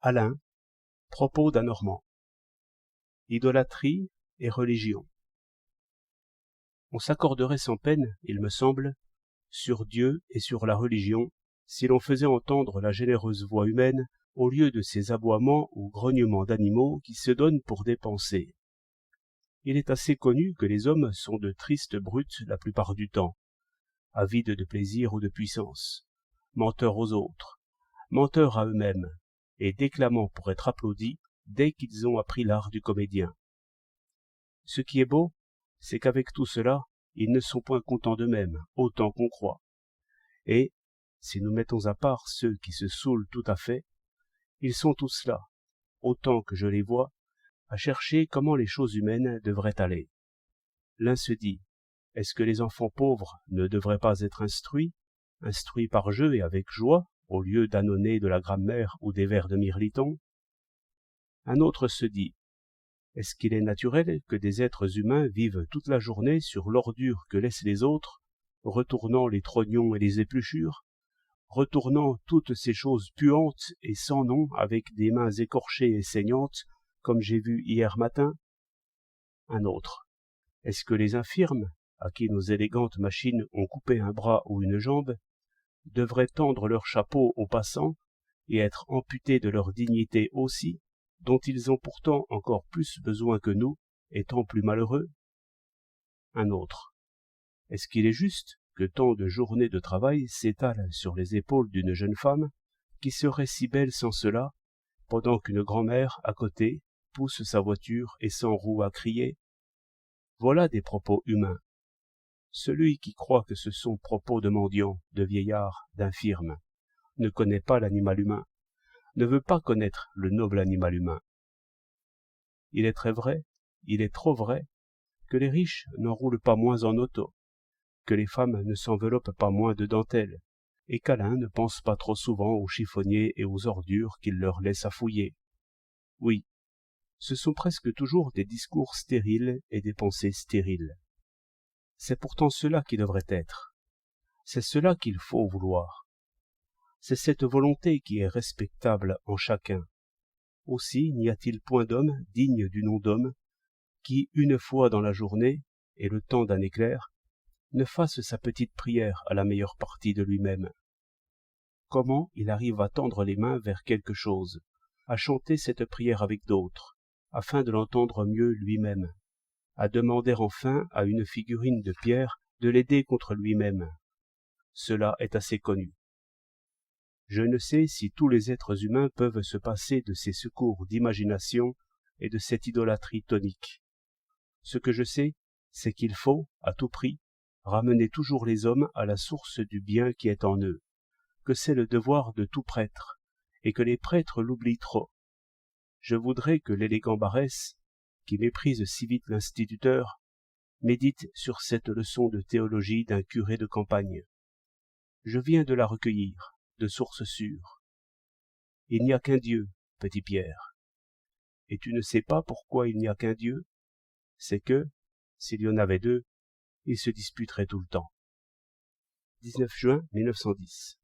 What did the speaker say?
Alain, propos d'un Normand. Idolâtrie et religion. On s'accorderait sans peine, il me semble, sur Dieu et sur la religion, si l'on faisait entendre la généreuse voix humaine au lieu de ces aboiements ou grognements d'animaux qui se donnent pour des pensées. Il est assez connu que les hommes sont de tristes brutes la plupart du temps, avides de plaisir ou de puissance, menteurs aux autres, menteurs à eux-mêmes, et déclamant pour être applaudis dès qu'ils ont appris l'art du comédien. Ce qui est beau, c'est qu'avec tout cela, ils ne sont point contents d'eux-mêmes, autant qu'on croit. Et, si nous mettons à part ceux qui se saoulent tout à fait, ils sont tous là, autant que je les vois, à chercher comment les choses humaines devraient aller. L'un se dit, est-ce que les enfants pauvres ne devraient pas être instruits par jeu et avec joie, au lieu d'annonner de la grammaire ou des vers de mirliton? Un autre se dit, est-ce qu'il est naturel que des êtres humains vivent toute la journée sur l'ordure que laissent les autres, retournant les trognons et les épluchures, retournant toutes ces choses puantes et sans nom avec des mains écorchées et saignantes, comme j'ai vu hier matin? Un autre, est-ce que les infirmes, à qui nos élégantes machines ont coupé un bras ou une jambe, devraient tendre leur chapeau aux passants et être amputés de leur dignité aussi, dont ils ont pourtant encore plus besoin que nous, étant plus malheureux? Un autre, est-ce qu'il est juste que tant de journées de travail s'étalent sur les épaules d'une jeune femme, qui serait si belle sans cela, pendant qu'une grand-mère, à côté, pousse sa voiture et s'enroue à crier? Voilà des propos humains. Celui qui croit que ce sont propos de mendiants, de vieillards, d'infirmes, ne connaît pas l'animal humain, ne veut pas connaître le noble animal humain. Il est très vrai, il est trop vrai, que les riches n'enroulent pas moins en auto, que les femmes ne s'enveloppent pas moins de dentelles, et qu'Alain ne pense pas trop souvent aux chiffonniers et aux ordures qu'il leur laisse à fouiller. Oui, ce sont presque toujours des discours stériles et des pensées stériles. C'est pourtant cela qui devrait être. C'est cela qu'il faut vouloir. C'est cette volonté qui est respectable en chacun. Aussi n'y a-t-il point d'homme digne du nom d'homme qui, une fois dans la journée, et le temps d'un éclair, ne fasse sa petite prière à la meilleure partie de lui-même. Comment il arrive à tendre les mains vers quelque chose, à chanter cette prière avec d'autres, afin de l'entendre mieux lui-même, à demander enfin à une figurine de pierre de l'aider contre lui-même. Cela est assez connu. Je ne sais si tous les êtres humains peuvent se passer de ces secours d'imagination et de cette idolâtrie tonique. Ce que je sais, c'est qu'il faut, à tout prix, ramener toujours les hommes à la source du bien qui est en eux, que c'est le devoir de tout prêtre, et que les prêtres l'oublient trop. Je voudrais que l'élégant Barrès, qui méprise si vite l'instituteur, médite sur cette leçon de théologie d'un curé de campagne. Je viens de la recueillir, de source sûre. Il n'y a qu'un Dieu, petit Pierre. Et tu ne sais pas pourquoi il n'y a qu'un Dieu? C'est que, s'il y en avait deux, ils se disputeraient tout le temps. 19 juin 1910.